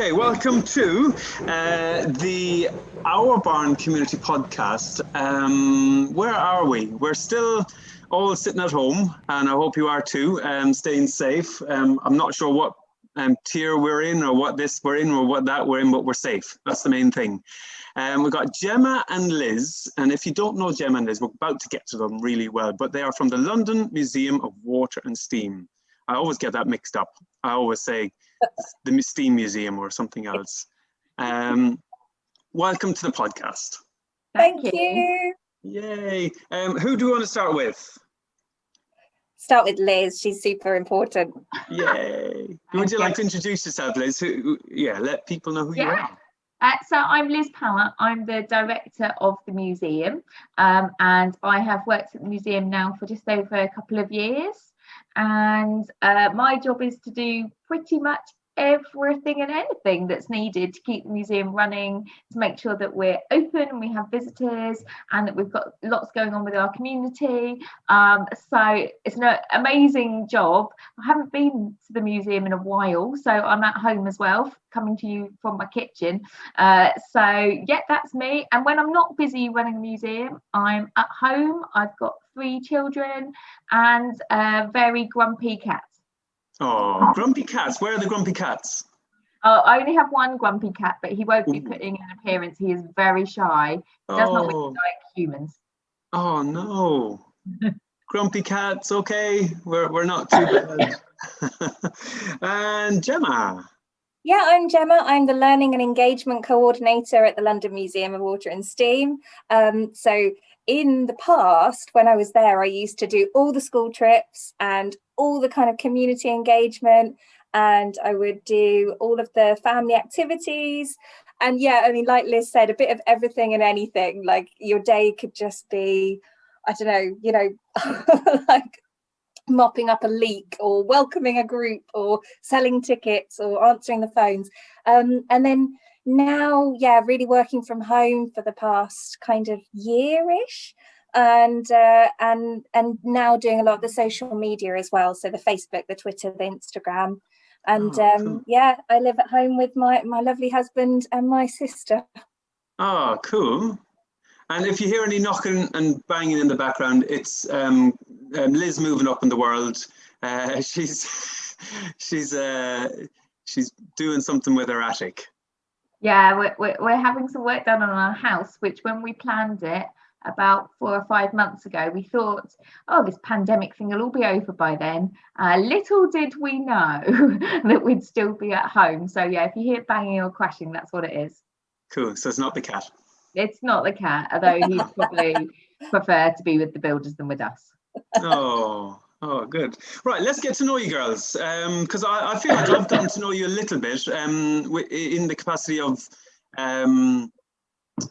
Okay, welcome to the Our Barn Community Podcast. Where are we? We're still all sitting at home, and I hope you are too, staying safe. I'm not sure what tier we're in, or what this we're in, or what that we're in, but we're safe. That's the main thing. We've got Gemma and Liz, and if you don't know Gemma and Liz, we're about to get to them really well, but they are from the London Museum of Water and Steam. I always get that mixed up. I always say the Steam Museum or something else. Welcome to the podcast. Thank you. Yay. Who do we want to start with? Start with Liz. She's super important. Yay. Would you like to introduce yourself, Liz? Let people know who you are. So I'm Liz Power. I'm the director of the museum, and I have worked at the museum now for just over a couple of years. And my job is to do pretty much everything and anything that's needed to keep the museum running, to make sure that we're open and we have visitors, and that we've got lots going on with our community. So it's an amazing job. I haven't been to the museum in a while, so I'm at home as well, coming to you from my kitchen. So that's me. And when I'm not busy running the museum, I'm at home. I've got 3 children and a very grumpy cat. Oh, grumpy cats. Where are the grumpy cats? I only have one grumpy cat, but he won't be putting in an appearance. He is very shy. He does not look like humans. Oh, no. Grumpy cats, okay. We're not too bad. And Gemma. Yeah, I'm Gemma. I'm the Learning and Engagement Coordinator at the London Museum of Water and Steam. So in the past, when I was there, I used to do all the school trips and all the kind of community engagement, and I would do all of the family activities. And like Liz said, a bit of everything and anything. Like your day could just be, I don't know, like mopping up a leak or welcoming a group or selling tickets or answering the phones. And then now, really working from home for the past kind of year-ish, and now doing a lot of the social media as well. So the Facebook, the Twitter, the Instagram. And cool. I live at home with my lovely husband and my sister. Oh, cool. And if you hear any knocking and banging in the background, it's Liz moving up in the world. She's doing something with her attic. Yeah, we're having some work done on our house, which when we planned it about 4 or 5 months ago, we thought, this pandemic thing will all be over by then. Little did we know that we'd still be at home. So if you hear banging or crashing, that's what it is. Cool. So it's not the cat. It's not the cat, although he'd probably prefer to be with the builders than with us. Oh, good. Right, let's get to know you girls, because I feel like I've gotten to know you a little bit in the capacity of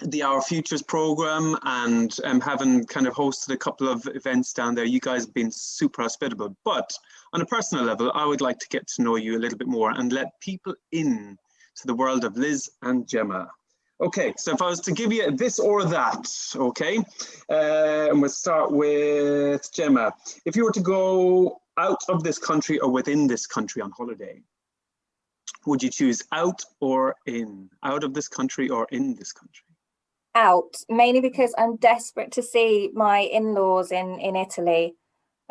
the Our Futures program, and having kind of hosted a couple of events down there. You guys have been super hospitable, but on a personal level, I would like to get to know you a little bit more and let people in to the world of Liz and Gemma. Okay, so if I was to give you this or that, okay, and we'll start with Gemma. If you were to go out of this country or within this country on holiday, would you choose out or in? Out of this country or in this country? Out, mainly because I'm desperate to see my in-laws in Italy,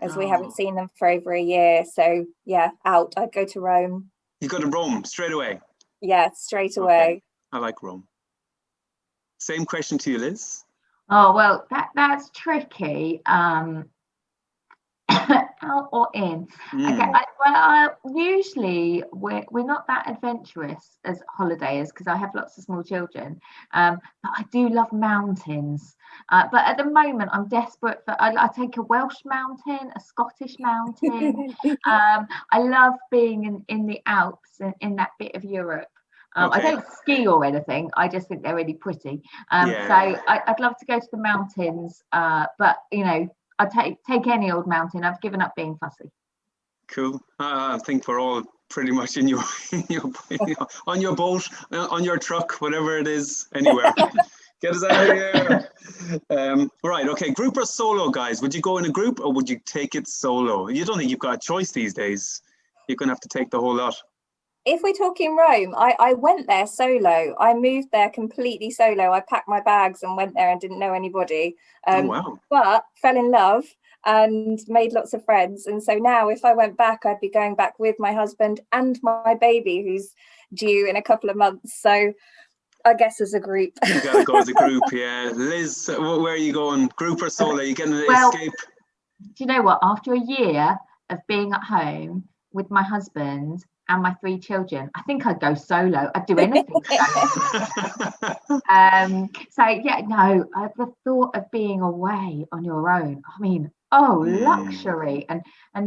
as we haven't seen them for over a year. So out. I'd go to Rome. You go to Rome straight away? Yeah, straight away. Okay. I like Rome. Same question to you, Liz. Oh, well, that's tricky. Out or in? Okay. Usually we're not that adventurous as holidayers because I have lots of small children. But I do love mountains. But at the moment, I'm desperate for. I take a Welsh mountain, a Scottish mountain. I love being in the Alps and in that bit of Europe. I don't ski or anything. I just think they're really pretty. So I'd love to go to the mountains. But I'd take any old mountain. I've given up being fussy. Cool. I think we're all pretty much on your boat, on your truck, whatever it is, anywhere. Get us out of here. Right. Okay. Group or solo, guys? Would you go in a group or would you take it solo? You don't think you've got a choice these days. You're going to have to take the whole lot. If we're talking Rome, I went there solo. I moved there completely solo. I packed my bags and went there and didn't know anybody. Oh, wow. But fell in love and made lots of friends. And so now if I went back, I'd be going back with my husband and my baby, who's due in a couple of months. So I guess as a group. You got to go as a group, yeah. Liz, where are you going? Group or solo? Are you getting an escape? Do you know what? After a year of being at home with my husband and my 3 children, I think I'd go solo. I'd do anything. So yeah, no, the thought of being away on your own, I mean, luxury, and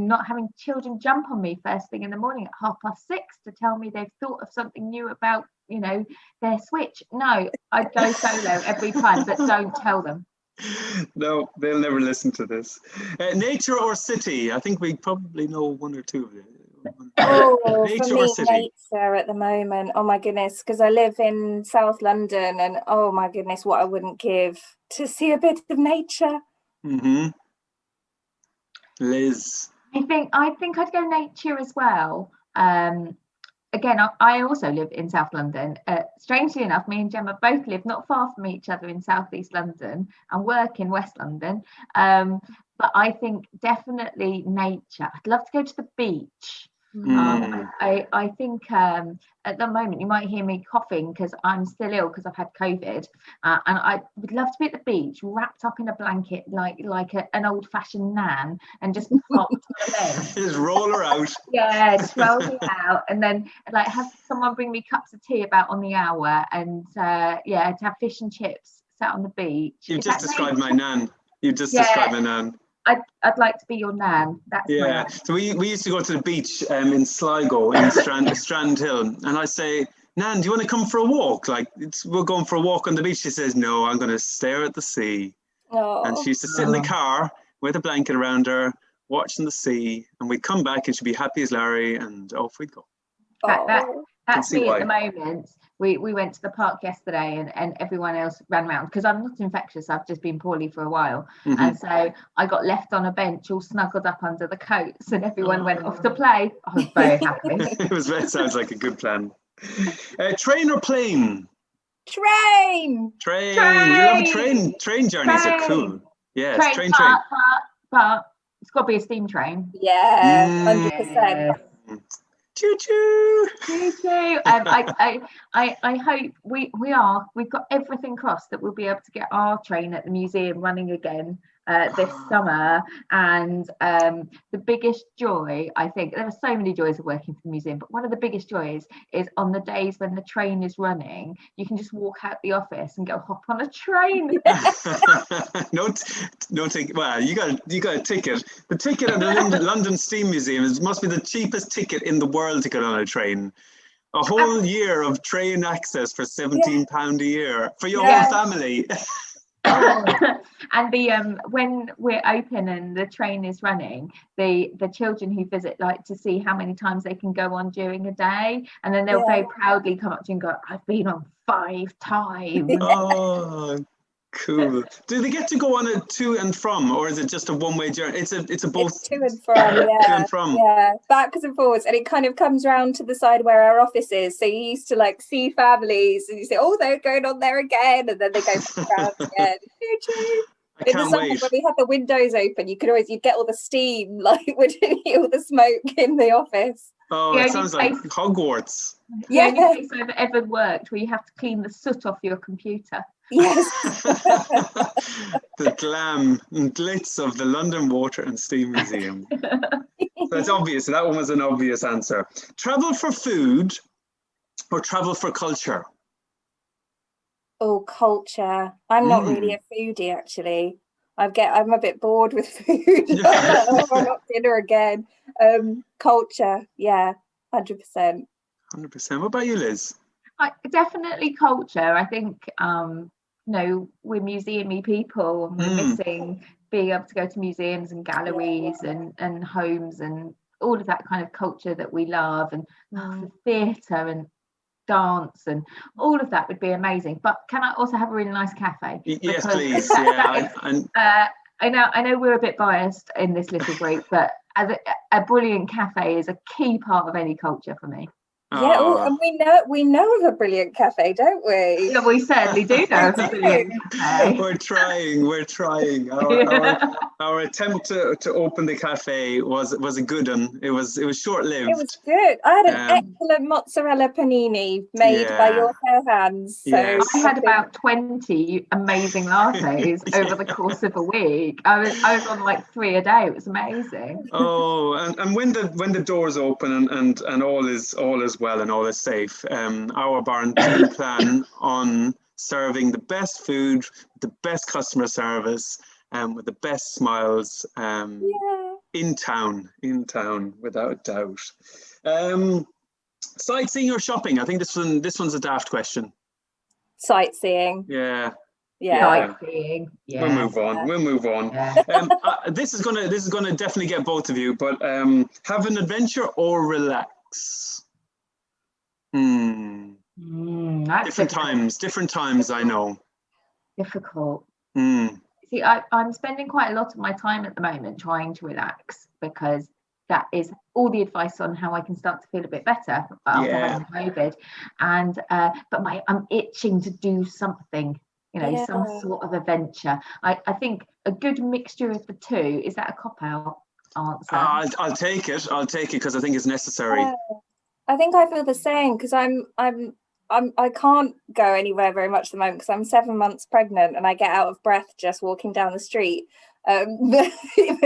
not having children jump on me first thing in the morning at 6:30 to tell me they've thought of something new about, you know, their Switch. No, I'd go solo every time, but don't tell them. No, they'll never listen to this. Nature or city? I think we probably know one or two of it. For me, nature at the moment. Oh my goodness, because I live in South London, and oh my goodness, what I wouldn't give to see a bit of nature. Liz, I think I'd go nature as well. Again, I also live in South London. Strangely enough, me and Gemma both live not far from each other in South East London and work in West London. But I think definitely nature. I'd love to go to the beach. I think at the moment you might hear me coughing because I'm still ill because I've had COVID, and I would love to be at the beach wrapped up in a blanket like an old-fashioned nan and just plopped on a bench. Just roll her out. Yeah, just roll me out, and then like have someone bring me cups of tea about on the hour, and yeah, to have fish and chips sat on the beach. You've just described my nan. You just described my nan. I'd like to be your nan. That's yeah. So we used to go to the beach in Sligo in Strand Hill, and I say, Nan, do you want to come for a walk? Like we're going for a walk on the beach. She says, no, I'm going to stare at the sea. And she used to sit in the car with a blanket around her, watching the sea, and we'd come back and she'd be happy as Larry, and off we'd go. That's me at the moment. We went to the park yesterday and everyone else ran around because I'm not infectious. I've just been poorly for a while. And so I got left on a bench all snuggled up under the coats and everyone went off to play. I was very happy. It sounds like a good plan. Train or plane? Train. You love a train. Train journeys are cool. Yes, train. But it's got to be a steam train. Yeah, 100%. Choo choo. I hope we've got everything crossed that we'll be able to get our train at the museum running again this summer. And the biggest joy, I think, there are so many joys of working for the museum, but one of the biggest joys is on the days when the train is running, you can just walk out the office and go hop on a train. no ticket. Well, you got a ticket. The ticket at the London Steam Museum must be the cheapest ticket in the world to get on a train. A whole year of train access for £17 a year for your whole family. And when we're open and the train is running, the children who visit like to see how many times they can go on during a day, and then they'll very proudly come up to you and go, I've been on 5 times. Oh, cool. Do they get to go on it to and from, or is it just a one-way journey? It's both. It's to and from, yeah. To and from. Yeah, backwards and forwards, and it kind of comes round to the side where our office is. So you used to like see families, and you say, "Oh, they're going on there again," and then they go back around again. Choo-choo. I can't wait. When we had the windows open, you'd get all the steam, like wouldn't you, all the smoke in the office. Oh, it sounds like Hogwarts. The only place I've ever worked where you have to clean the soot off your computer. Yes. The glam and glitz of the London Water and Steam Museum. That's obvious. That one was an obvious answer. Travel for food or travel for culture? Oh, culture. I'm not really a foodie, actually. I'm a bit bored with food. Not dinner again. Culture, yeah, 100%. 100%. What about you, Liz? Definitely culture. I think we're museum-y people, and we're missing being able to go to museums and galleries and homes and all of that kind of culture that we love, and the theatre and dance and all of that would be amazing. But can I also have a really nice cafe? Yes, please. I know we're a bit biased in this little group, but as a brilliant cafe is a key part of any culture for me. Yeah, and we know of a brilliant cafe, don't we? Yeah, we certainly do know of a brilliant cafe. We're trying. Our attempt to open the cafe was a good one. It was short-lived. It was good. I had an excellent mozzarella panini made by your fair hands. So yes. I had about 20 amazing lattes over the course of a week. I was on like 3 a day. It was amazing. Oh, and when the doors open and all is well and all is safe, our barn team plan on serving the best food, the best customer service, with the best smiles, in town, without doubt. Sightseeing or shopping? I think this one's a daft question. Sightseeing. Yeah. Sightseeing. Yeah. We'll move on. Yeah. This is gonna definitely get both of you, but have an adventure or relax? That's different times, I know. Difficult. See, I'm spending quite a lot of my time at the moment trying to relax, because that is all the advice on how I can start to feel a bit better after having COVID. And but I'm itching to do something, some sort of adventure. I think a good mixture of the two. Is that a cop-out answer? I'll take it because I think it's necessary. I think I feel the same, because I can't go anywhere very much at the moment because I'm 7 months pregnant and I get out of breath just walking down the street. But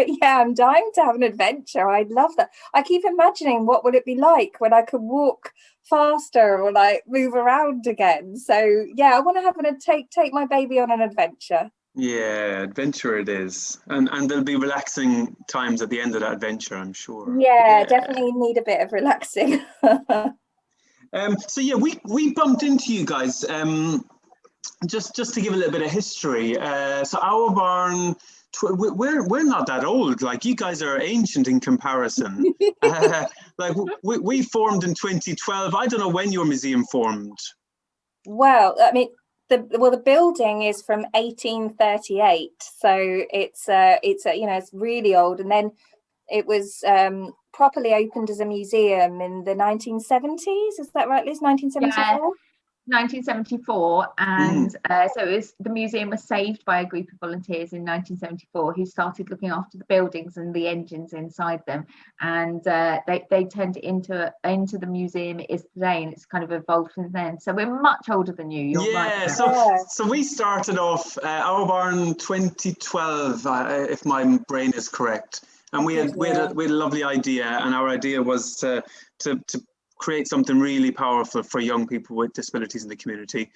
yeah, I'm dying to have an adventure. I'd love that. I keep imagining what would it be like when I could walk faster or like move around again. So yeah, I want to take my baby on an adventure. Yeah, adventure it is, and there'll be relaxing times at the end of that adventure, I'm sure. Yeah, definitely need a bit of relaxing. So yeah, we bumped into you guys. Just to give a little bit of history. So our barn, we're not that old. Like, you guys are ancient in comparison. Like we formed in 2012. I don't know when your museum formed. Well, I mean, the building is from 1838, so it's really old, and then it was properly opened as a museum in the 1970s. Is that right, Liz? 1974? Yeah, 1974, and so the museum was saved by a group of volunteers in 1974 who started looking after the buildings and the engines inside them, and they turned it into the museum it is today, and it's kind of evolved since then. So we're much older than you. You're right. So we started off our barn 2012, if my brain is correct, and we had a lovely idea, and our idea was to create something really powerful for young people with disabilities in the community.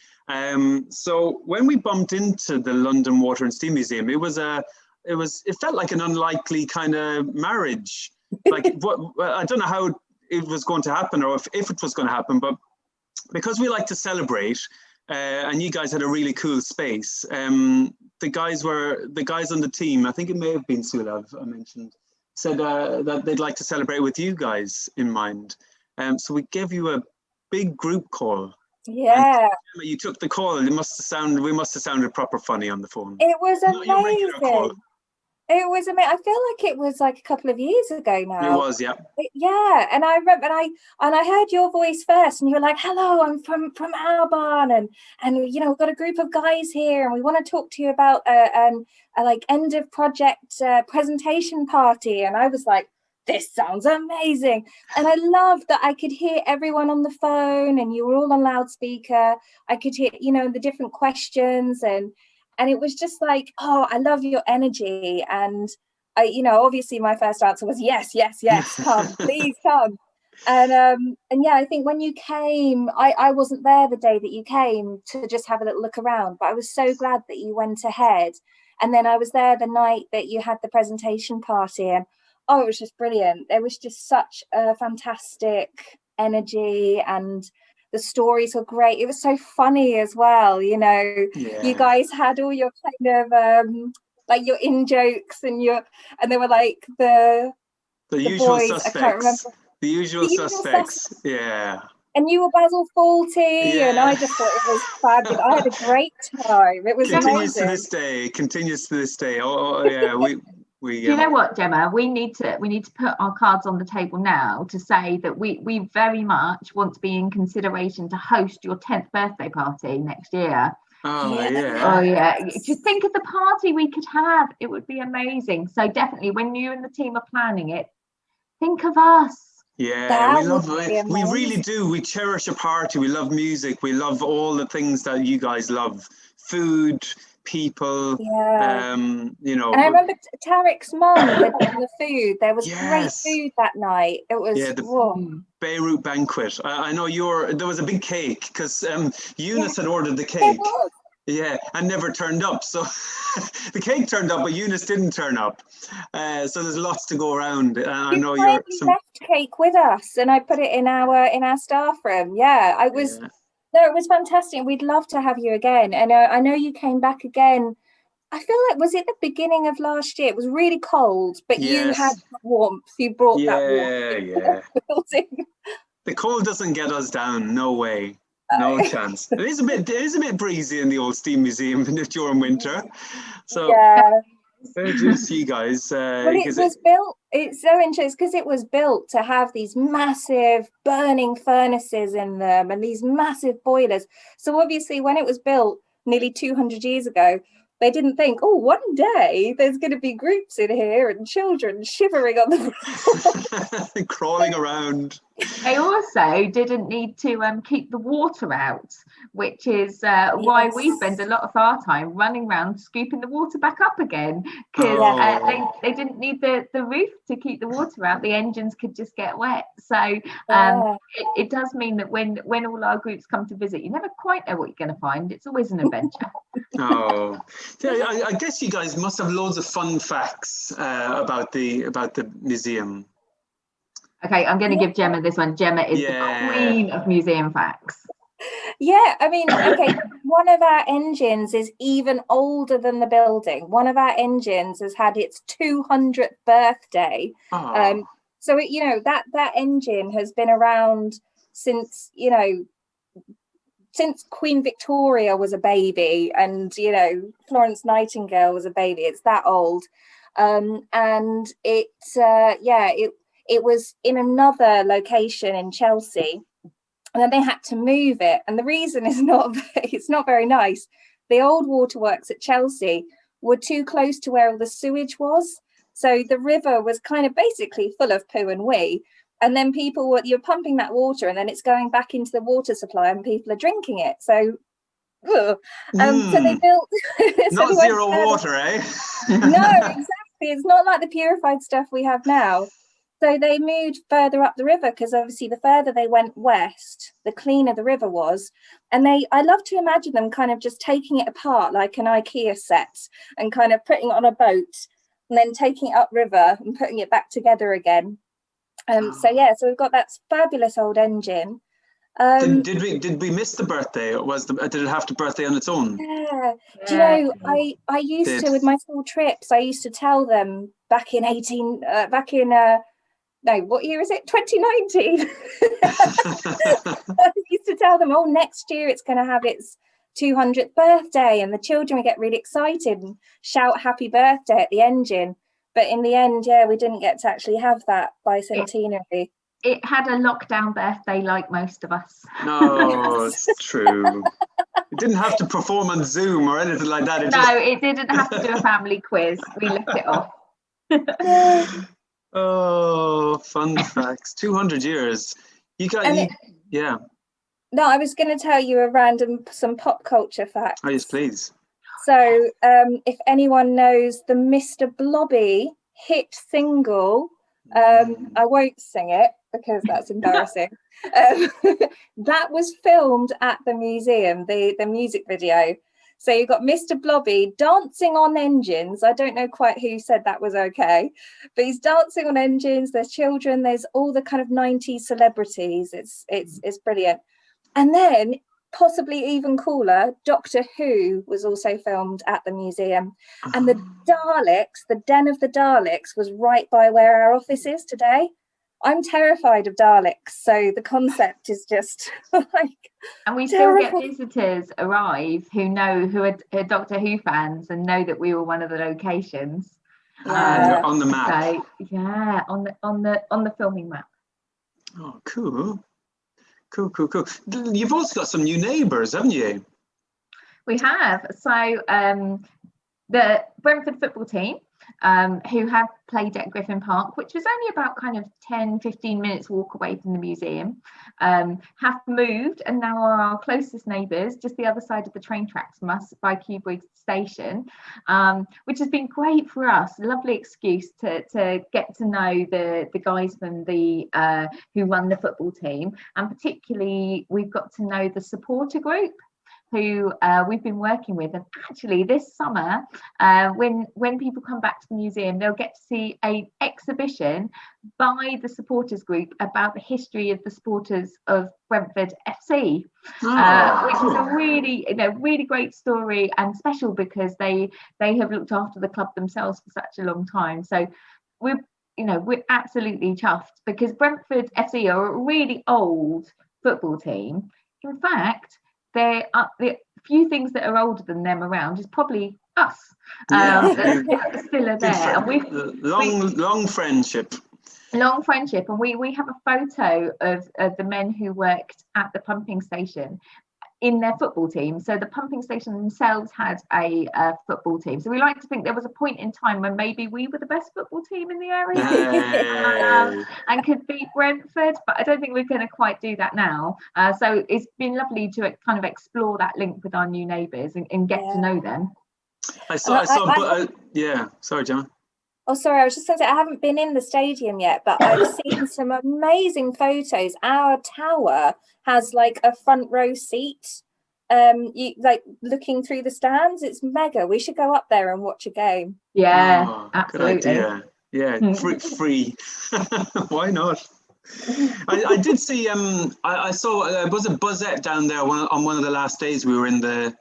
So when we bumped into the London Water and Steam Museum, it felt like an unlikely kind of marriage. Like, I don't know how it was going to happen, or if it was going to happen, but because we like to celebrate, and you guys had a really cool space. The guys on the team, I think it may have been Sulav I mentioned, said that they'd like to celebrate with you guys in mind. So we gave you a big group call. Yeah. And you took the call. We must have sounded proper funny on the phone. It was amazing. It was amazing. I feel like it was like a couple of years ago now. It was, yeah. Yeah, and I remember, and I heard your voice first, and you were like, "Hello, I'm from our barn, and we've got a group of guys here, and we want to talk to you about a like end of project presentation party." And I was like, this sounds amazing. And I loved that I could hear everyone on the phone, and you were all on loudspeaker. I could hear, the different questions, and it was just like, oh, I love your energy. And I, obviously my first answer was yes, come, please come. And yeah, I think when you came, I wasn't there the day that you came to just have a little look around, but I was so glad that you went ahead. And then I was there the night that you had the presentation party, and oh, it was just brilliant. There was just such a fantastic energy, and the stories were great. It was so funny as well. You guys had all your kind of like your in jokes and they were like the usual boys, suspects. I can't remember. The usual suspects. Yeah. And you were Basil Fawlty, and I just thought it was fabulous. I had a great time. It was amazing. Continues to this day. Oh yeah, Do you know what, Gemma? We need to put our cards on the table now to say that we very much want to be in consideration to host your 10th birthday party next year. Oh Oh yeah. Just think of the party we could have. It would be amazing. So definitely when you and the team are planning it, think of us. Yeah, we love it. We really do. We cherish a party. We love music. We love all the things that you guys love. Food, people, you know. And I remember Tarek's mum had done the food. There was great Yes. food that night. It was the Beirut banquet. I know there was a big cake because Eunice had ordered the cake. Yeah, and never turned up. So the cake turned up, but Eunice didn't turn up. So there's lots to go around. I know you left cake with us, and I put it in our staff room. Yeah, I was. Yeah. No, it was fantastic. We'd love to have you again. And I know you came back again. I feel like, was it the beginning of last year? It was really cold, but you had warmth. You brought that warmth. Yeah. The cold doesn't get us down. No way. No chance. It is a bit breezy in the old Steam Museum during winter. So where do you see, guys? Well, it was built. It's so interesting because it was built to have these massive burning furnaces in them and these massive boilers. So obviously, when it was built nearly 200 years ago, they didn't think, oh, one day there's going to be groups in here and children shivering on the ground. Crawling around. They also didn't need to keep the water out, which is why we spend a lot of our time running around scooping the water back up again, because they didn't need the roof to keep the water out. The engines could just get wet. So it does mean that when all our groups come to visit, you never quite know what you're going to find. It's always an adventure. Yeah, I guess you guys must have loads of fun facts about the museum. Okay, I'm going to give Gemma this one. Gemma is the queen of museum facts. Yeah, I mean, okay, one of our engines is even older than the building. One of our engines has had its 200th birthday. So, that engine has been around since, since Queen Victoria was a baby and, Florence Nightingale was a baby. It's that old. And it was in another location in Chelsea, and then they had to move it. And the reason is it's not very nice. The old waterworks at Chelsea were too close to where all the sewage was. So the river was kind of basically full of poo and wee. And then you're pumping that water and then it's going back into the water supply and people are drinking it. So, so they built... Not zero water, eh? No, exactly. It's not like the purified stuff we have now. So they moved further up the river because obviously the further they went west, the cleaner the river was. And I love to imagine them kind of just taking it apart like an IKEA set and kind of putting it on a boat and then taking it upriver and putting it back together again. So we've got that fabulous old engine. Did we miss the birthday? Or did it have to birthday on its own? Yeah. Do you know, I used to, with my school trips, I used to tell them what year is it? 2019. I used to tell them, next year it's going to have its 200th birthday, and the children would get really excited and shout happy birthday at the engine. But in the end, we didn't get to actually have that bicentenary. It had a lockdown birthday like most of us. No, it's true. It didn't have to perform on Zoom or anything like that. It didn't have to do a family quiz. We left it off. Oh, fun facts. 200 years. Yeah. No, I was going to tell you some pop culture facts. Oh, yes, please. So if anyone knows the Mr. Blobby hit single, I won't sing it because that's embarrassing. That was filmed at the museum, the music video. So you've got Mr. Blobby dancing on engines. I don't know quite who said that was okay, but he's dancing on engines. There's children. There's all the kind of 90s celebrities. It's brilliant. And then, possibly even cooler, Doctor Who was also filmed at the museum. And the Daleks, the Den of the Daleks, was right by where our office is today. I'm terrified of Daleks, so the concept is just like... And we still get visitors arrive who are Doctor Who fans and know that we were one of the locations. You're on the map. So, yeah, on the filming map. Oh, cool. You've also got some new neighbours, haven't you? We have. So the Brentford football team, who have played at Griffin Park, which was only about kind of 10-15 minutes walk away from the museum, have moved and now are our closest neighbours, just the other side of the train tracks from us by Cuboid Station, which has been great for us. Lovely excuse to get to know the guys from the who run the football team, and particularly we've got to know the supporter group who we've been working with. And actually this summer, when people come back to the museum, they'll get to see an exhibition by the supporters group about the history of the supporters of Brentford FC, which is a really great story, and special because they have looked after the club themselves for such a long time. So we're absolutely chuffed, because Brentford FC are a really old football team. In fact, there are the few things that are older than them around is probably us. That still are there, and we've long friendship. Long friendship, and we have a photo of the men who worked at the pumping station in their football team. So the pumping station themselves had a football team. So we like to think there was a point in time when maybe we were the best football team in the area and could beat Brentford, but I don't think we're going to quite do that now. So it's been lovely to kind of explore that link with our new neighbours and get to know them. Sorry, Gemma. Oh, sorry, I was just going to say, I haven't been in the stadium yet, but I've seen some amazing photos. Our tower has like a front row seat, like looking through the stands. It's mega. We should go up there and watch a game. Yeah, absolutely. Good idea. Yeah, free. Why not? I did see. I saw. Was it Buzzette down there on one of the last days we were in the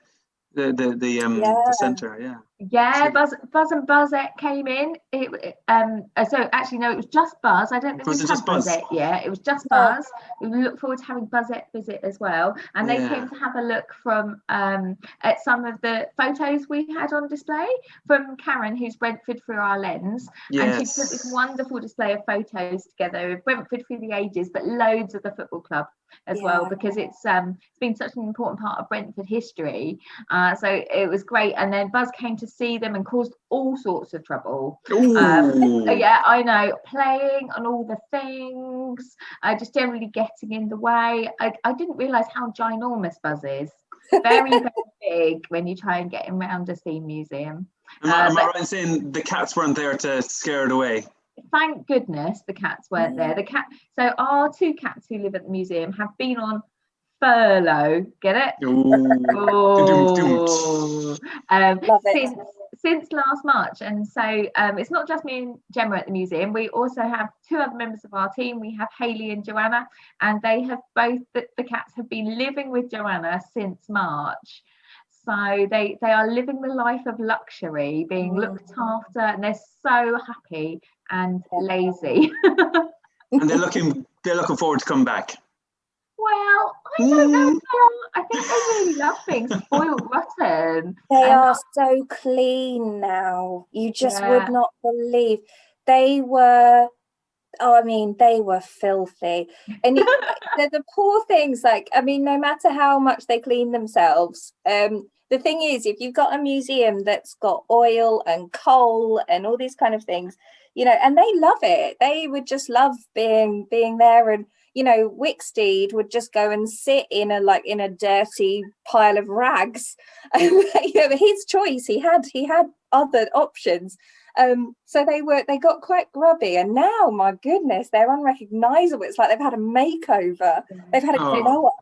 centre? Yeah, Buzz and Buzzette came in. So actually, no, it was just Buzz. I don't think we've had Buzzette yet. It was just Buzz. We look forward to having Buzzette visit as well. And they came to have a look from at some of the photos we had on display from Karen, who's Brentford Through Our Lens. Yes. And she put this wonderful display of photos together of Brentford through the ages, but loads of the football club as well, because it's been such an important part of Brentford history. So it was great. And then Buzz came to see them and caused all sorts of trouble. Yeah, I know, playing on all the things, just generally getting in the way. I didn't realise how ginormous Buzz is. Very, very big when you try and get him around a theme museum. Am I right in saying the cats weren't there to scare it away? Thank goodness the cats weren't there. So our two cats who live at the museum have been on furlough. Get it? Love it. Since last March, and so it's not just me and Gemma at the museum. We also have two other members of our team. We have Hayley and Joanna, and they have both the cats have been living with Joanna since March. So they are living the life of luxury, being looked after, and they're so happy and lazy. And they're looking forward to come back. Well, I don't know. I think they really love being spoiled rotten. They are so clean now. You just would not believe. They were, they were filthy. And they're the poor things, no matter how much they clean themselves, the thing is, if you've got a museum that's got oil and coal and all these kind of things, and they love it. They would just love being there. And Wicksteed would just go and sit in a dirty pile of rags. His choice. He had other options. So they got quite grubby, and now, my goodness, they're unrecognisable. It's like they've had a makeover. They've had a glow up.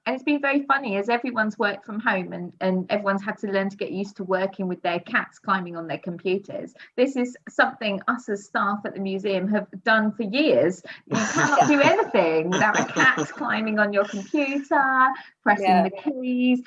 And it's been very funny as everyone's worked from home and everyone's had to learn to get used to working with their cats climbing on their computers. This is something us as staff at the museum have done for years. You cannot do anything without a cat climbing on your computer, pressing the keys,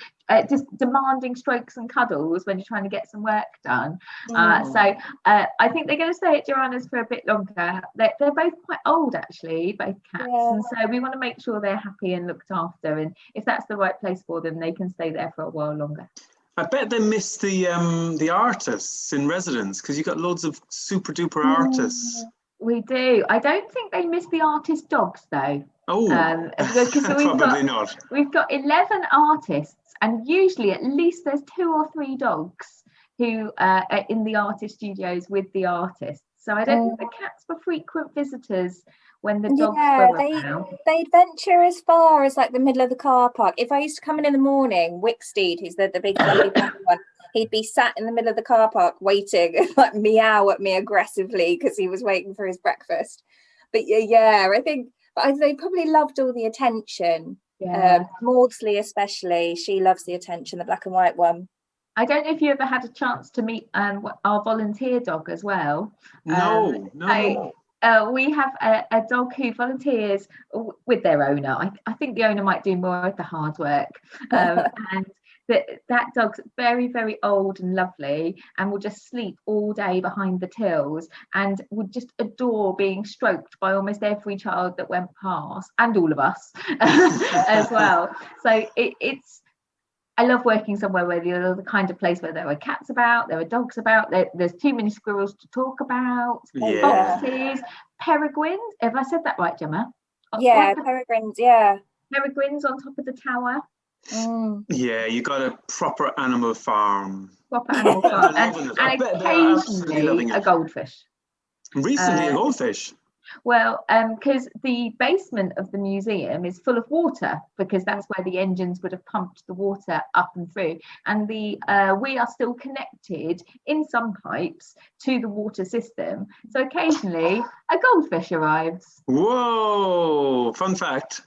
just demanding strokes and cuddles when you're trying to get some work done. So I think they're going to stay at Joanna's for a bit longer. They're both quite old, actually, both cats. And so we want to make sure they're happy and looked after. And if that's the right place for them, they can stay there for a while longer. I bet they miss the artists in residence because you got loads of super duper artists. We do. I don't think they miss the artist dogs though. Oh, Because probably not. We've got 11 artists, and usually at least there's 2 or 3 dogs who are in the artist studios with the artists. So I don't think the cats were frequent visitors when the dogs were around. They'd venture as far as like the middle of the car park. If I used to come in the morning, Wicksteed, who's the big fluffy black one, he'd be sat in the middle of the car park waiting, like meow at me aggressively because he was waiting for his breakfast. But yeah, I think they probably loved all the attention. Yeah. Maudsley especially, she loves the attention, the black and white one. I don't know if you ever had a chance to meet our volunteer dog as well. No. We have a dog who volunteers with their owner. I think the owner might do more of the hard work. And that dog's very, very old and lovely and will just sleep all day behind the tills and would just adore being stroked by almost every child that went past, and all of us as well. So I love working somewhere where you're the kind of place where there are cats about, there are dogs about, there's too many squirrels to talk about, foxes, peregrines. Have I said that right, Gemma? Yeah, peregrines, yeah. Peregrines on top of the tower. Yeah, you got a proper animal farm. And occasionally a goldfish. Recently a goldfish. Well, because the basement of the museum is full of water, because that's where the engines would have pumped the water up and through. And we are still connected in some pipes to the water system. So occasionally a goldfish arrives. Whoa! Fun fact.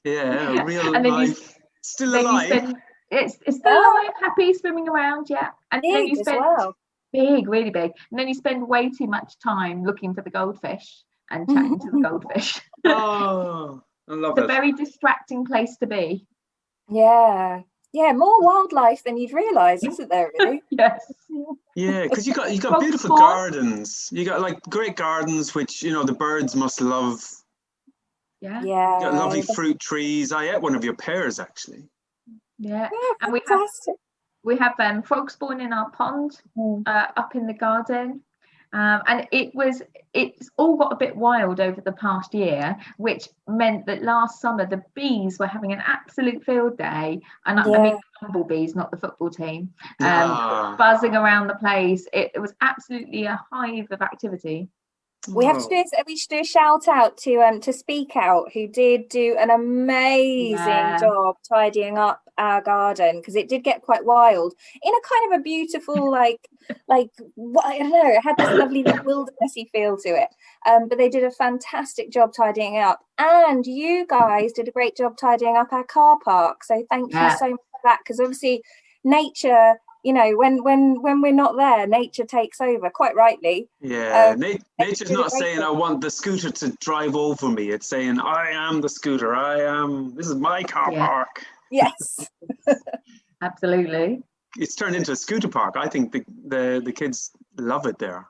Yeah, real life. Still alive. It's still alive, happy, swimming around, yeah. And big then you spend as well. Big, really big. And then you spend way too much time looking for the goldfish and chatting to the goldfish. Oh, I love it. It's a very distracting place to be. Yeah, more wildlife than you'd realise, isn't there? Really? Yes. Yeah, because you got beautiful gardens. You got like great gardens, which the birds must love. Yeah. You got lovely fruit trees. I ate one of your pears actually. Yeah, and we have frogs born in our pond up in the garden. And it's all got a bit wild over the past year, which meant that last summer the bees were having an absolute field day, and I mean the bumblebees, not the football team, buzzing around the place. It was absolutely a hive of activity. We should do a shout out to Speak Out, who did do an amazing job tidying up our garden, because it did get quite wild in a kind of a beautiful like I don't know, it had this lovely wildernessy feel to it, but they did a fantastic job tidying it up, and you guys did a great job tidying up our car park, so thank you so much for that, because obviously nature, when we're not there, nature takes over, quite rightly. Yeah, nature's not saying I want the scooter to drive over me. It's saying I am the scooter. This is my car park. Yes. Absolutely. It's turned into a scooter park. I think the kids love it there.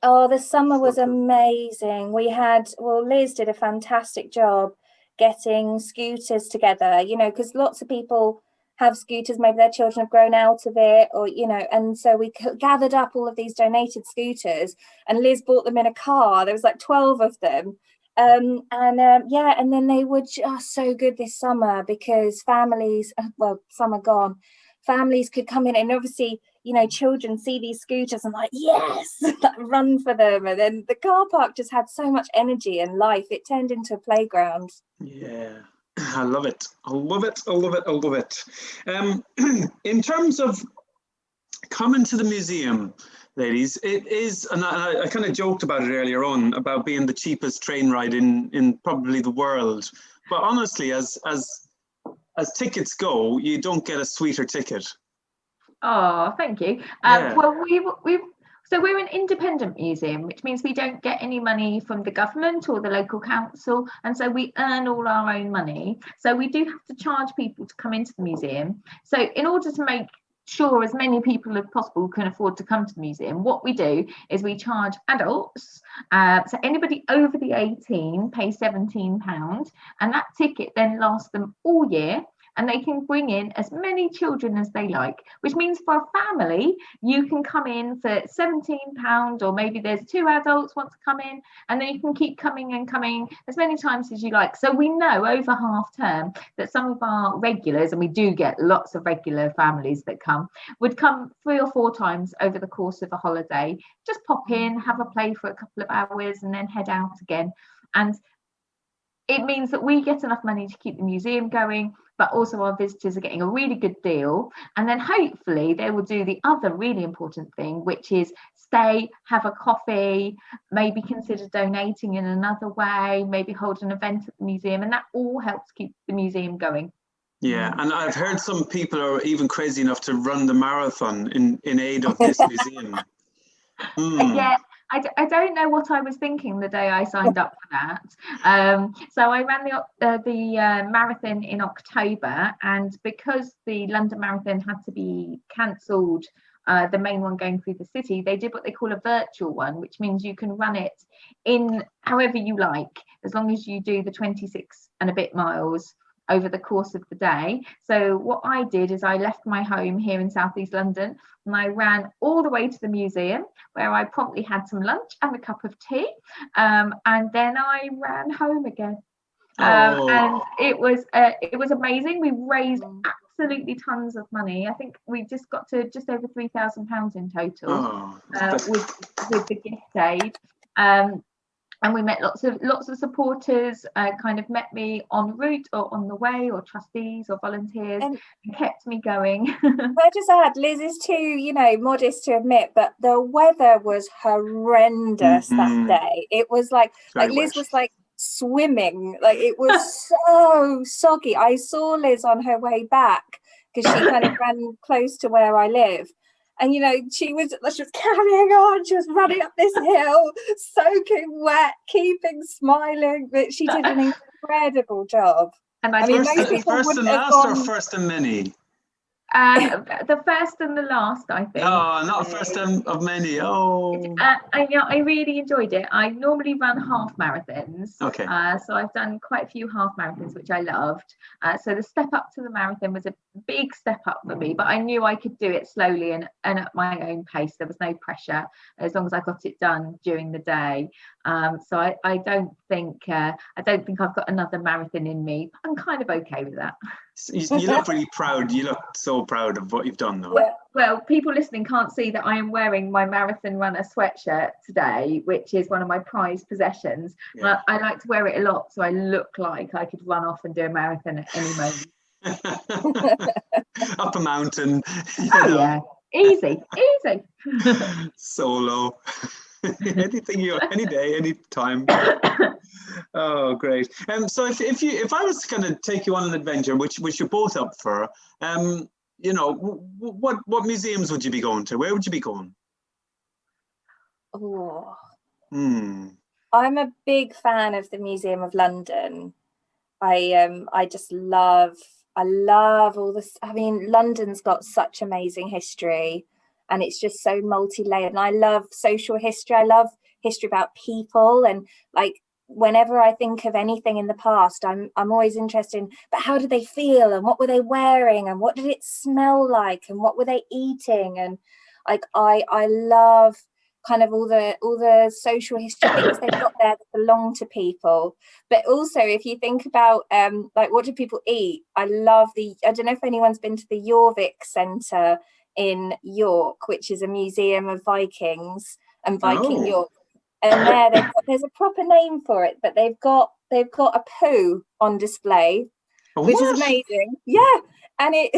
Oh, the summer was amazing. Liz did a fantastic job getting scooters together, because lots of people have scooters, maybe their children have grown out of it, or and so we gathered up all of these donated scooters, and Liz bought them in a car. There was like 12 of them, and then they were just so good this summer, because families, summer gone, families could come in, and obviously children see these scooters and like, yes, run for them, and then the car park just had so much energy and life. It turned into a playground. Yeah, I love it. I love it. In terms of coming to the museum, ladies, it is, and I kind of joked about it earlier on, about being the cheapest train ride in probably the world. But honestly, as tickets go, you don't get a sweeter ticket. Oh, thank you. Well, so we're an independent museum, which means we don't get any money from the government or the local council, and so we earn all our own money. So we do have to charge people to come into the museum. So in order to make sure as many people as possible can afford to come to the museum, what we do is we charge adults, so anybody over the 18 pays £17, and that ticket then lasts them all year, and they can bring in as many children as they like, which means for a family, you can come in for £17, or maybe there's 2 adults want to come in, and then you can keep coming and coming as many times as you like. So we know over half term that some of our regulars, and we do get lots of regular families that come, would come 3 or 4 times over the course of a holiday, just pop in, have a play for a couple of hours and then head out again. And it means that we get enough money to keep the museum going, but also our visitors are getting a really good deal. And then hopefully they will do the other really important thing, which is stay, have a coffee, maybe consider donating in another way, maybe hold an event at the museum, and that all helps keep the museum going. Yeah, and I've heard some people are even crazy enough to run the marathon in aid of this museum. Yeah, I don't know what I was thinking the day I signed up for that. So I ran the marathon in October, and because the London Marathon had to be cancelled, the main one going through the city, they did what they call a virtual one, which means you can run it in however you like, as long as you do the 26 and a bit miles over the course of the day. So what I did is I left my home here in southeast London, and I ran all the way to the museum, where I promptly had some lunch and a cup of tea, and then I ran home again. And it was amazing. We raised absolutely tons of money. I think we just got to just over £3,000 in total with the gift aid. And we met lots of supporters, kind of met me en route or on the way, or trustees or volunteers, and kept me going. I just add, Liz is too, modest to admit, but the weather was horrendous that day. It was like Liz was like swimming, like it was so soggy. I saw Liz on her way back because she kind of ran close to where I live. And, she was carrying on. She was running up this hill, soaking wet, keeping smiling. But she did an incredible job. And most people first and last, or first and many? The first and the last, I think. Oh, not first of many. I really enjoyed it. I normally run half marathons. Okay. So I've done quite a few half marathons, which I loved. So the step up to the marathon was a big step up for me, but I knew I could do it slowly and at my own pace. There was no pressure, as long as I got it done during the day. So I don't think I've got another marathon in me. I'm kind of okay with that. You look really proud. You look so proud of what you've done, though. Yeah. Well, people listening can't see that I am wearing my marathon runner sweatshirt today, which is one of my prized possessions. Yeah. I like to wear it a lot, so I look like I could run off and do a marathon at any moment. Up a mountain. Yeah, easy. Solo. Any day, any time. Oh, great. So if I was to kind of take you on an adventure, which you're both up for, what museums would you be going to? Where would you be going? Oh. I'm a big fan of the Museum of London. I just love all this. I mean, London's got such amazing history, and it's just so multi-layered. And I love social history. I love history about people, and like whenever I think of anything in the past, I'm always interested in, but how did they feel, and what were they wearing, and what did it smell like, and what were they eating? And like I love kind of all the social history things they've got there that belong to people. But also, if you think about like what do people eat, I don't know if anyone's been to the Jorvik Centre in York, which is a museum of Vikings and Viking York. And there's a proper name for it, but they've got a poo on display, which is amazing. Yeah, and it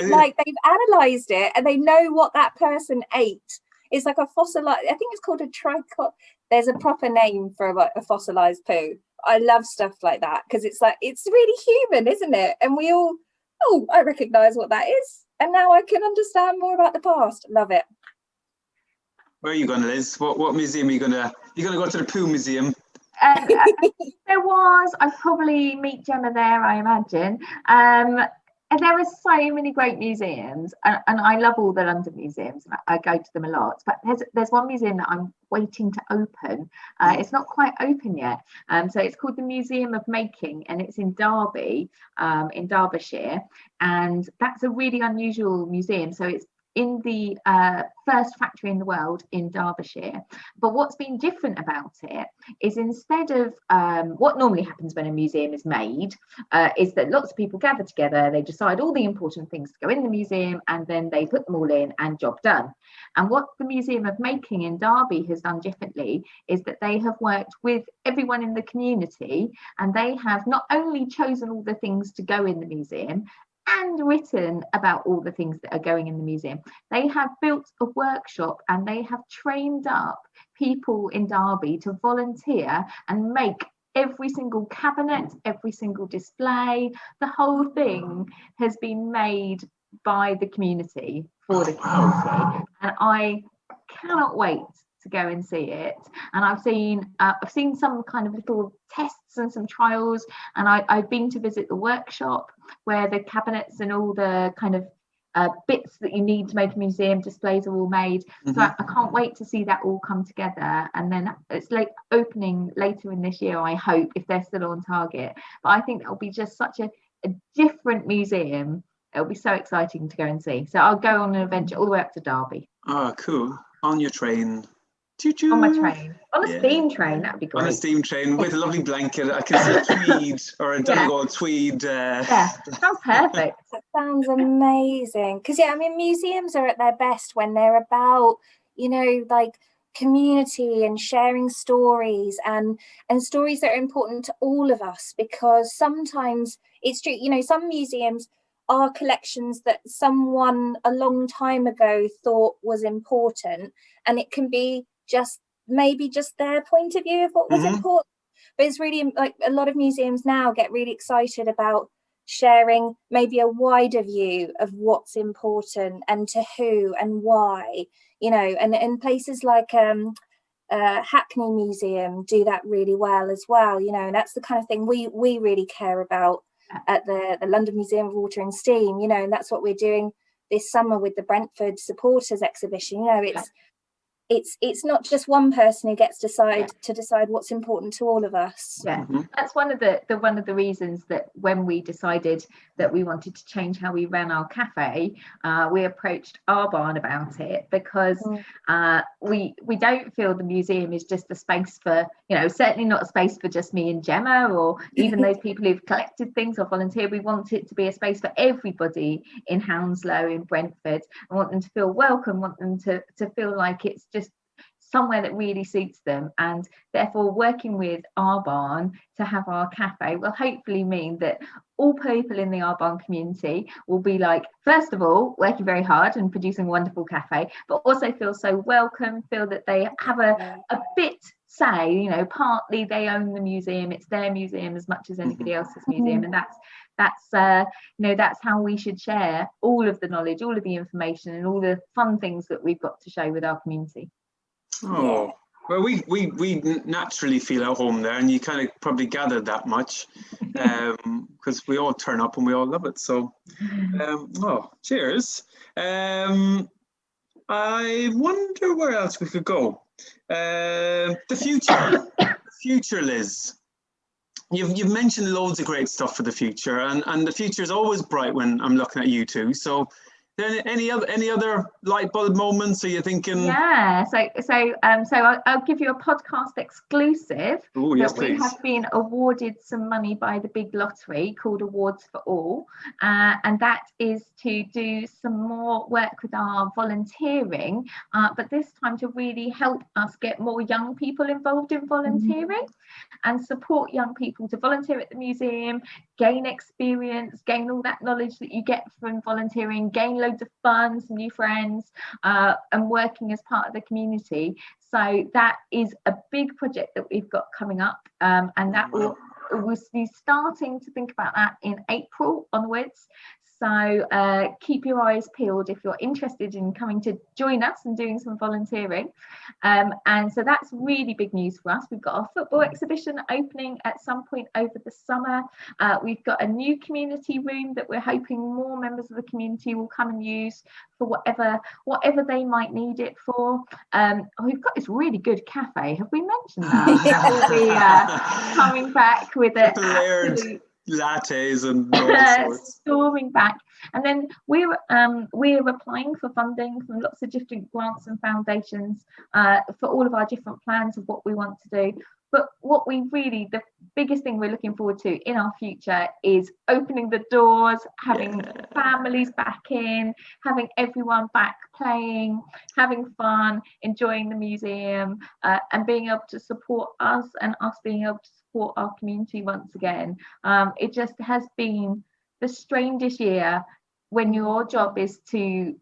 like they've analysed it and they know what that person ate. It's like a fossilized. I think it's called a tricot. There's a proper name for a fossilized poo. I love stuff like that because it's really human, isn't it? And we all, I recognise what that is, and now I can understand more about the past. Love it. Where are you going, Liz? What museum are you going to? You're going to go to the Poo Museum? I'd probably meet Gemma there, I imagine. And there are so many great museums, and I love all the London museums. I go to them a lot, but there's one museum that I'm waiting to open. It's not quite open yet. So it's called the Museum of Making, and it's in Derby, in Derbyshire, and that's a really unusual museum. So it's in the first factory in the world in Derbyshire. But what's been different about it is, instead of what normally happens when a museum is made, is that lots of people gather together, they decide all the important things to go in the museum, and then they put them all in and job done. And what the Museum of Making in Derby has done differently is that they have worked with everyone in the community, and they have not only chosen all the things to go in the museum and written about all the things that are going in the museum. They have built a workshop, and they have trained up people in Derby to volunteer and make every single cabinet, every single display. The whole thing has been made by the community, for the community, and I cannot wait to go and see it. And I've seen some kind of little tests and some trials, and I've been to visit the workshop where the cabinets and all the kind of bits that you need to make a museum displays are all made. So I can't wait to see that all come together. And then it's like opening later in this year, I hope, if they're still on target. But I think that'll be just such a different museum. It'll be so exciting to go and see. So I'll go on an adventure all the way up to Derby. Oh, cool. On your train. Choo-choo. On my train. On a steam train, that'd be great. On a steam train with a lovely blanket. I can see a tweed or a Donegal tweed. Yeah, sounds perfect. That sounds amazing. Because, yeah, I mean, museums are at their best when they're about, you know, like community and sharing stories and stories that are important to all of us. Because sometimes it's true, you know, some museums are collections that someone a long time ago thought was important, and it can be just maybe just their point of view of what was important. But it's really like a lot of museums now get really excited about sharing maybe a wider view of what's important and to who and why, you know, and places like Hackney Museum do that really well as well, you know, and that's the kind of thing we really care about at the London Museum of Water and Steam, you know, and that's what we're doing this summer with the Brentford Supporters exhibition. You know, it's not just one person who gets to decide what's important to all of us. Yeah, that's one of the reasons that when we decided that we wanted to change how we ran our cafe, we approached our barn about it, because we don't feel the museum is just a space for, you know, certainly not a space for just me and Gemma or even those people who've collected things or volunteered. We want it to be a space for everybody in Hounslow, in Brentford. I want them to feel welcome, want them to feel like it's just somewhere that really suits them, and therefore working with our barn to have our cafe will hopefully mean that all people in the our barn community will be like, first of all, working very hard and producing a wonderful cafe, but also feel so welcome, feel that they have a bit say, you know, partly they own the museum, it's their museum as much as anybody else's museum, and that's you know, that's how we should share all of the knowledge, all of the information, and all the fun things that we've got to show with our community. Oh, well, we naturally feel at home there, and you kind of probably gathered that much, because we all turn up and we all love it. So, cheers. I wonder where else we could go. The future, Liz. You've mentioned loads of great stuff for the future, and the future is always bright when I'm looking at you two. So, any other light bulb moments? Are you thinking? Yeah, so I'll give you a podcast exclusive. Oh, yes, we please. have been awarded some money by the big lottery called Awards for All, and that is to do some more work with our volunteering, but this time to really help us get more young people involved in volunteering and support young people to volunteer at the museum, gain experience, gain all that knowledge that you get from volunteering, gain loads of fun, some new friends, and working as part of the community. So that is a big project that we've got coming up, and that we'll be starting to think about that in April onwards. So keep your eyes peeled if you're interested in coming to join us and doing some volunteering. And so that's really big news for us. We've got our football exhibition opening at some point over the summer. We've got a new community room that we're hoping more members of the community will come and use for whatever they might need it for. We've got this really good cafe. Have we mentioned that? That will be coming back with a absolute lattes and all sorts. Storming back. And then we're applying for funding from lots of different grants and foundations for all of our different plans of what we want to do. But the biggest thing we're looking forward to in our future is opening the doors, having families back in, having everyone back playing, having fun, enjoying the museum, and being able to support us and us being able to support our community once again. It just has been the strangest year when your job is to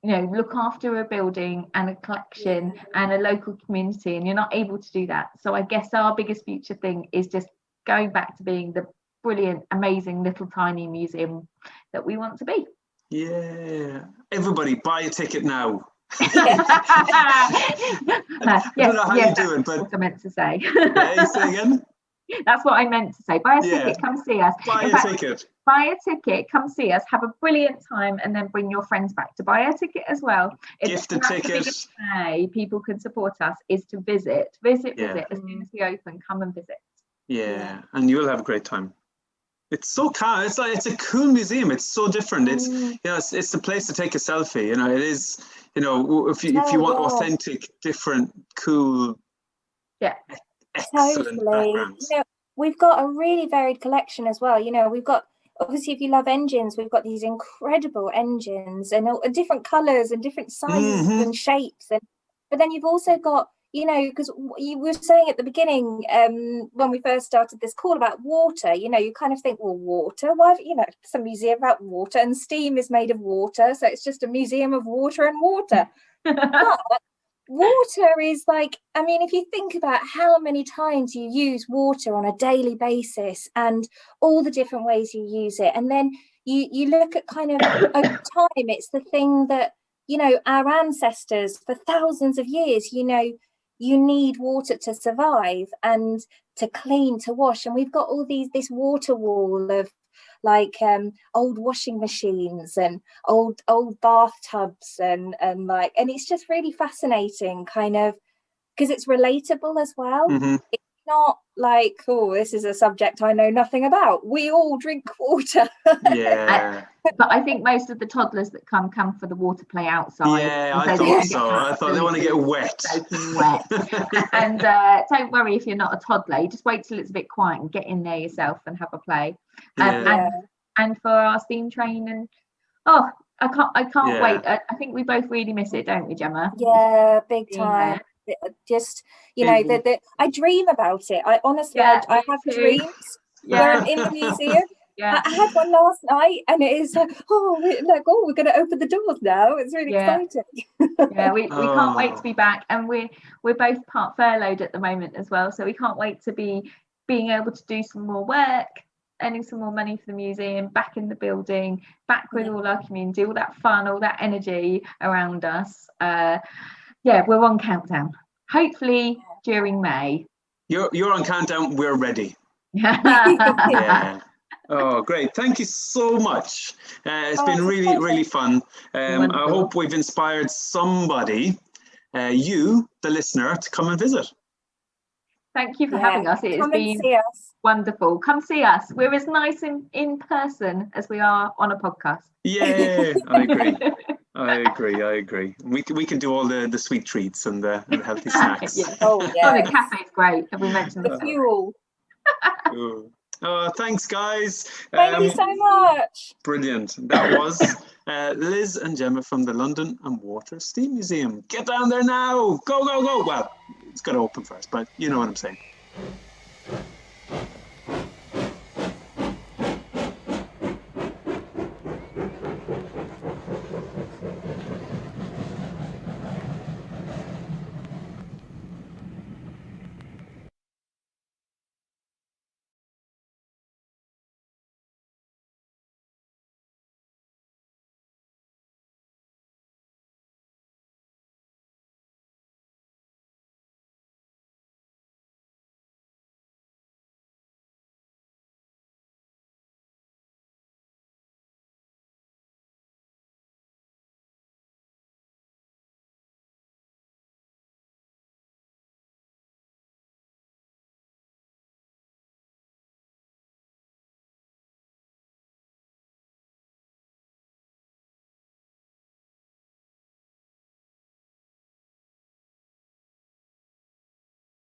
look after a building and a collection and a local community, and you're not able to do that. So I guess our biggest future thing is just going back to being the brilliant, amazing little tiny museum that we want to be. Yeah, everybody buy a ticket now. I don't know how you do it, but what I meant to say. Yeah, say again. That's what I meant to say. Buy a ticket, come see us. Buy a ticket. Buy a ticket, come see us, have a brilliant time, and then bring your friends back to buy a ticket as well. Gift a ticket. The biggest way people can support us is to visit. Visit. As soon as we open, come and visit. Yeah, and you'll have a great time. It's so calm. It's a cool museum. It's so different. It's it's the place to take a selfie. It is. If you want authentic, different, cool. Yeah. Excellent backgrounds. We've got a really varied collection as well. We've got, obviously, if you love engines, we've got these incredible engines and different colours and different sizes and shapes. But then you've also got, because you were saying at the beginning, when we first started this call about water, you kind of think, well, water, why, it's a museum about water, and steam is made of water. So it's just a museum of water and water. But water is if you think about how many times you use water on a daily basis and all the different ways you use it, and then you look at kind of over time, it's the thing that, our ancestors for thousands of years, you need water to survive and to clean, to wash. And we've got all this water wall of old washing machines and old bathtubs and it's just really fascinating, kind of, because it's relatable as well. It's not like, oh, this is a subject I know nothing about. We all drink water. But I think most of the toddlers that come for the water play outside. I thought so. I thought they want to get wet. And don't worry if you're not a toddler. You just wait till it's a bit quiet and get in there yourself and have a play. And for our steam train, and I can't wait. I think we both really miss it, don't we, Gemma? Yeah, big time. Just I dream about it. I honestly I have dreams where I'm in the museum. I had one last night, and it is we're going to open the doors now. It's really exciting. We can't wait to be back, and we're both part furloughed at the moment as well, so we can't wait to be being able to do some more work, earning some more money for the museum, back in the building, back with all our community, all that fun, all that energy around us. We're on countdown. Hopefully during May. You're on countdown. We're ready. Yeah. Oh, great. Thank you so much. It's been really, really fun. I hope we've inspired somebody, you, the listener, to come and visit. Thank you for having us. It's been wonderful. Come see us. We're as nice in person as we are on a podcast. Yeah, I agree. We can do all the sweet treats and the healthy snacks. The cafe's great. Have we mentioned the fuel? Thanks, guys. Thank you so much. Brilliant. That was Liz and Gemma from the London and Water Steam Museum. Get down there now. Go. Well, it's got to open first, but you know what I'm saying.